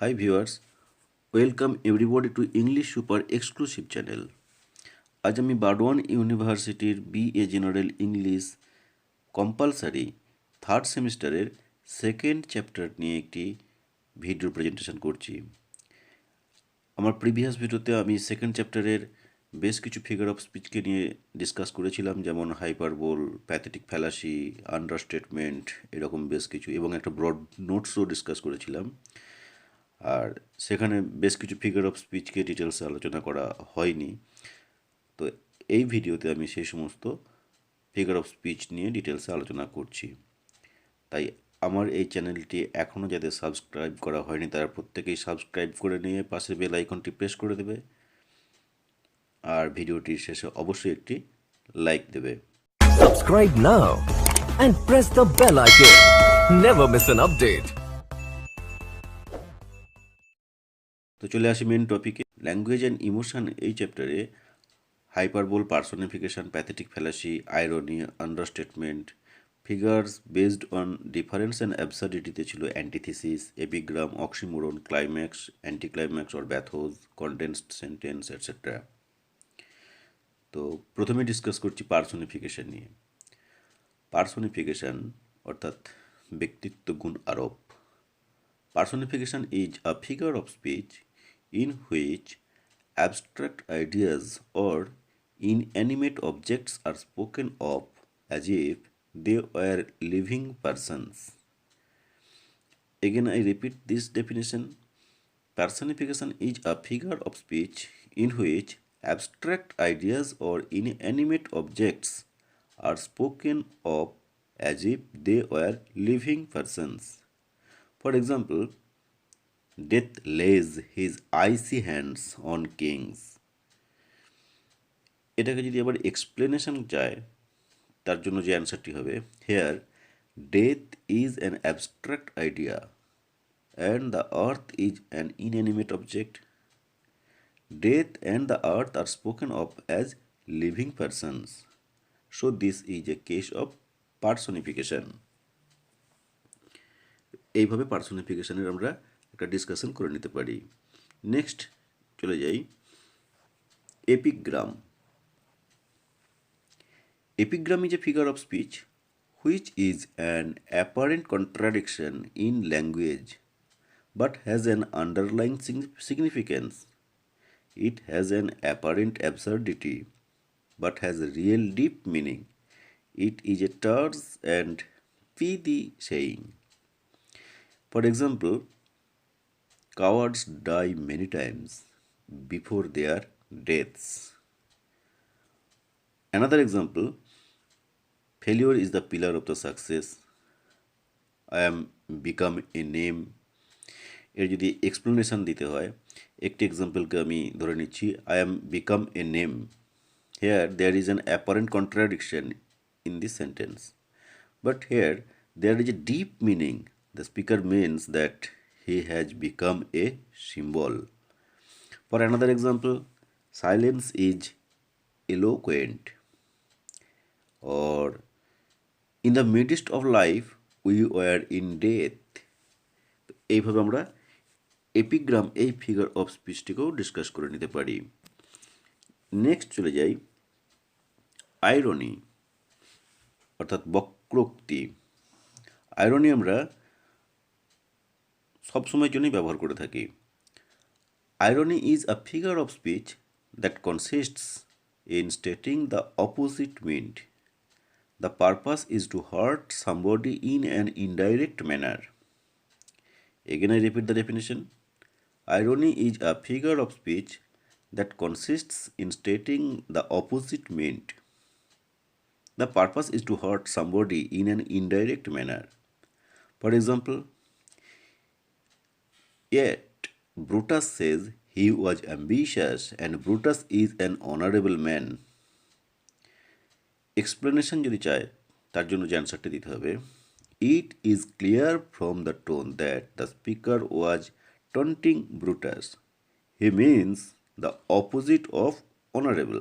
Hi viewers, welcome everybody to English Super Exclusive channel. আজ আমি বারওয়ান ইউনিভার্সিটির BA general English compulsory third সেমিস্টারের second chapter নিয়ে একটি ভিডিও প্রেজেন্টেশন করছি। আমার প্রিভিয়াস ভিডিওতে আমি সেকেন্ড চ্যাপ্টারের বেশ কিছু ফিগার অফ স্পিচকে নিয়ে ডিসকাস করেছিলাম, যেমন হাইপারবোল, প্যাথেটিক ফ্যালাসি, আন্ডারস্টেটমেন্ট, এরকম বেশ কিছু, এবং একটা ব্রড নোটসও ডিসকাস করেছিলাম। আর সেখানে বেশ কিছু ফিগার অফ স্পিচকে ডিটেলসে আলোচনা করা হয়নি। তো এই ভিডিওতে আমি সেই সমস্ত ফিগার অফ স্পিচ নিয়ে ডিটেলসে আলোচনা করছি। তাই আমার এই চ্যানেলটি এখনও যাদের সাবস্ক্রাইব করা হয়নি তারা প্রত্যেকেই সাবস্ক্রাইব করে নিয়ে পাশের বেল আইকনটি প্রেস করে দেবে, আর ভিডিওটির শেষে অবশ্যই একটি লাইক দেবে। Subscribe now and press the bell icon. Never miss an update. তো চলে আসি মেন টপিকে। ল্যাঙ্গুয়েজ অ্যান্ড ইমোশন এই চ্যাপ্টারে hyperbole, personification, pathetic fallacy, irony, understatement, figures based on difference and অ্যাবসার্ডিটিতে ছিল antithesis, epigram, oxymoron, climax, anticlimax or bathos, condensed sentence etcetera. তো প্রথমে ডিসকাস করছি পার্সনিফিকেশন নিয়ে। পার্সনিফিকেশন অর্থাৎ ব্যক্তিত্ব গুণ আরোপ। Personification is a figure of speech in which abstract ideas or inanimate objects are spoken of as if they were living persons. Again, I repeat this definition. Personification is a figure of speech in which abstract ideas or inanimate objects are spoken of as if they were living persons. For example, Death lays his icy hands on kings. এটাকে যদি আবার explanation চায়, তার জন্য যে অ্যান্সারটি হবে, here death is an abstract idea and the earth is an inanimate object. Death and the earth are spoken of as living persons. So this is a case of personification. এইভাবে পার্সনিফিকেশনের আমরা একটা ডিসকাশন করে নিতে পারি। Next চলে যাই epigram. Epigram is a figure of speech which is an apparent contradiction in language but has an underlying significance. It has an apparent absurdity but has a real deep meaning. It is a terse and pithy saying. For example, cowards die many times before their deaths. Another example, failure is the pillar of the success. I am become a name. এর যদি explanation দিতে হয়, একটি এক্সাম্পলকে আমি ধরে নিচ্ছি, I am become a name. Here there is an apparent contradiction in this sentence, but here there is a deep meaning. The speaker means that he has become a symbol. For another example, silence is eloquent, or in the midst of life we were in death. এইভাবে আমরা epigram এই figure of স্পিচটিকেও discuss করে নিতে পারি। Next চলে যাই irony অর্থাৎ বক্রোক্তি। Irony আমরা সবসময়ের জন্যই ব্যবহার করে থাকি। Irony is a figure of speech that consists in stating the opposite mint. The purpose is to hurt somebody in an indirect manner. Again, I repeat the definition. Irony is a figure of speech that consists in stating the opposite meant. The purpose is to hurt somebody in an indirect manner. For example, yet Brutus says he was ambitious and Brutus is an honorable man. Explanation যদি চায়, তার জন্য যে অ্যান্সারটি দিতে হবে, it is clear from the tone that the speaker was টন্টিং Brutus. He means the opposite of honourable.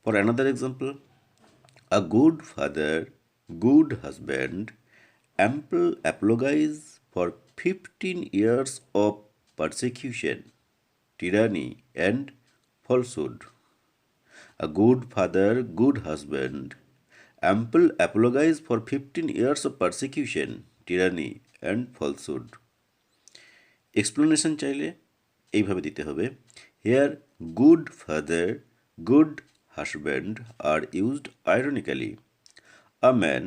For another example, a good father, good husband, ample apologize for 15 years of persecution, tyranny, and falsehood. A good father, good husband. Ample apologize for 15 years of persecution, tyranny, and falsehood. Explanation চাইলে এইভাবে দিতে হবে, here good father, good husband are used ironically. A man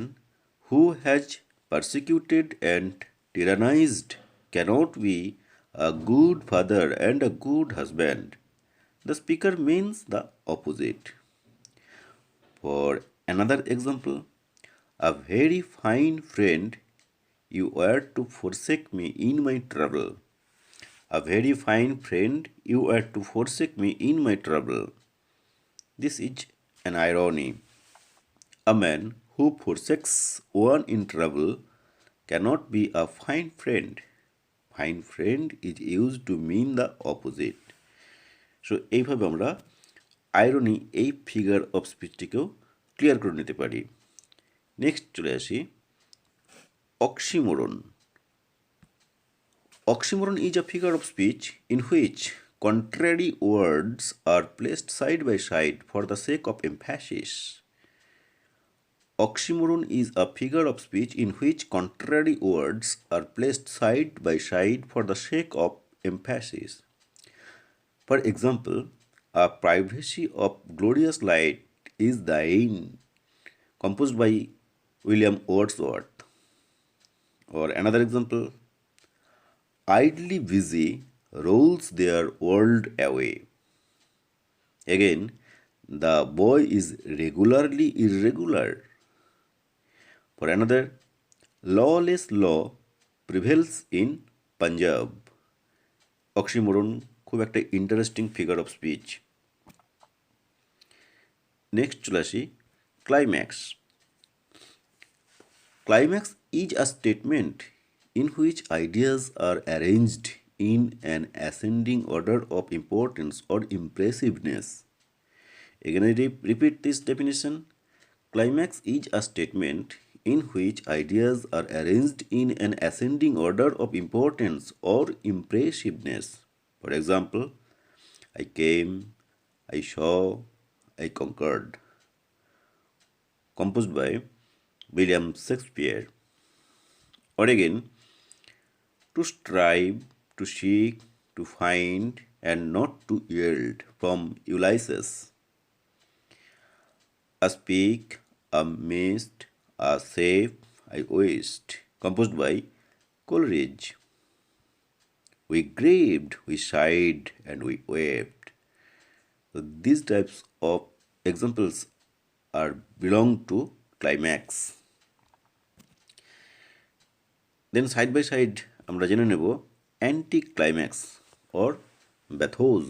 who has persecuted and tyrannized cannot be a good father and a good husband. The speaker means the opposite. For another example, a very fine friend, you were to forsake me in my trouble. A very fine friend, you were to forsake me in my trouble. This is an irony. A man who forsakes one in trouble cannot be a fine friend. Fine friend is used to mean the opposite. So এইভাবে আমরা irony এই figure of স্পিচটিকেও clear করে নিতে পারি। Next চলে আসি oxymoron. Oxymoron is a figure of speech in which contrary words are placed side by side for the sake of emphasis. Oxymoron is a figure of speech in which contrary words are placed side by side for the sake of emphasis. For example, a privacy of glorious light is thine, composed by William Wordsworth. Or another example, idly busy rolls their world away. Again, the boy is regularly irregular. For another, lawless law prevails in Punjab. Oxymoron খুব একটা interesting figure of speech. Next চলে আসি climax. Climax is a statement in which ideas are arranged in an ascending order of importance or impressiveness. Again, I repeat this definition. Climax is a statement in which ideas are arranged in an ascending order of importance or impressiveness. For example, I came, I saw, I conquered. Composed by William Shakespeare. Or again, to strive, to seek, to find, and not to yield from Ulysses. A speak, a mist, a safe, I wished, composed by Coleridge. We grieved, we sighed, and we wept. So these types of examples are belong to climax. Then side by side আমরা জেনে নেব anti climax or bathos.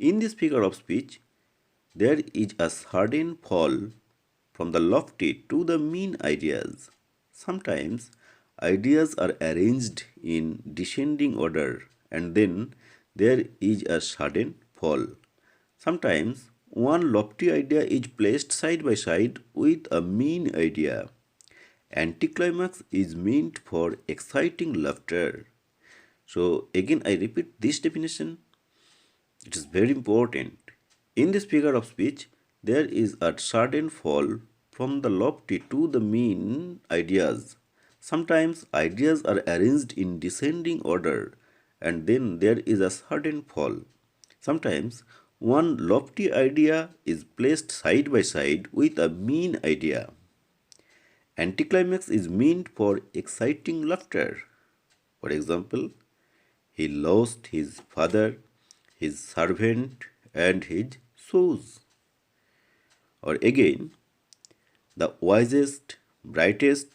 In this figure of speech, there is a sudden fall from the lofty to the mean ideas. Sometimes ideas are arranged in descending order and then there is a sudden fall. Sometimes one lofty idea is placed side by side with a mean idea. Anticlimax is meant for exciting laughter. So again I repeat this definition. It is very important. In this figure of speech, there is a sudden fall from the lofty to the mean ideas. Sometimes ideas are arranged in descending order and then there is a sudden fall. Sometimes one lofty idea is placed side by side with a mean idea. Anticlimax is meant for exciting laughter. For example, he lost his father, his servant, and his shoes. Or again, the wisest, brightest,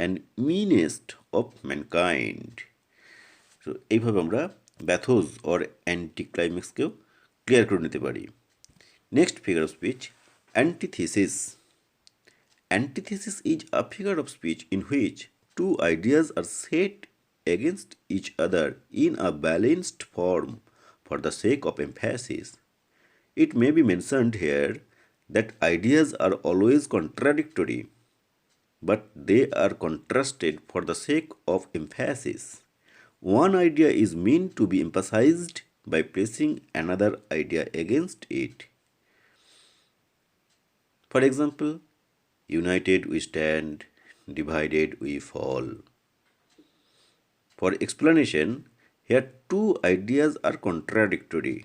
and meanest of mankind. So এইভাবে আমরা ব্যাথোস or anticlimaxকেও clear করে নিতে পারি। Next figure of speech antithesis. Antithesis is a figure of speech in which two ideas are set against each other in a balanced form for the sake of emphasis. It may be mentioned here that ideas are always contradictory, but they are contrasted for the sake of emphasis. One idea is meant to be emphasized by placing another idea against it. For example, united we stand, divided we fall. For explanation, here two ideas are contradictory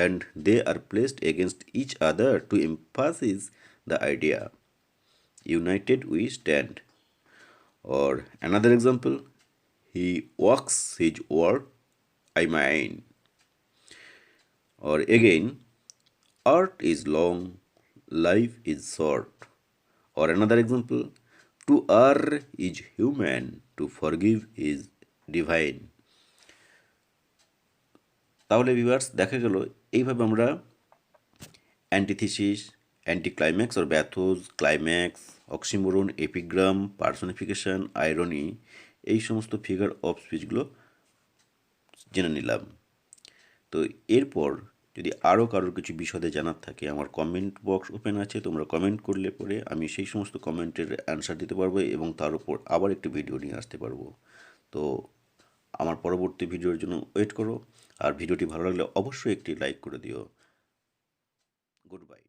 and they are placed against each other to emphasize the idea. United we stand. Or another example, he walks his work, I mine. Or again, art is long, life is short. Or another example, to err is human, to forgive is divine. তাহলে viewers দেখা গেল এইভাবে আমরা antithesis, anticlimax or bathos, climax, oxymoron, epigram, personification, irony এই সমস্ত figure of স্পিচগুলো জেনে নিলাম। তো এরপর যদি আরও কারোর কিছু বিশদে জানার থাকে আমার কমেন্ট বক্স ওপেন আছে, তোমরা কমেন্ট করলে পরে আমি সেই সমস্ত কমেন্টের অ্যান্সার দিতে পারবো এবং তার উপর আবার একটি ভিডিও নিয়ে আসতে পারবো। তো আমার পরবর্তী ভিডিওর জন্য ওয়েট করো, আর ভিডিওটি ভালো লাগলে অবশ্যই একটি লাইক করে দিও। Good bye.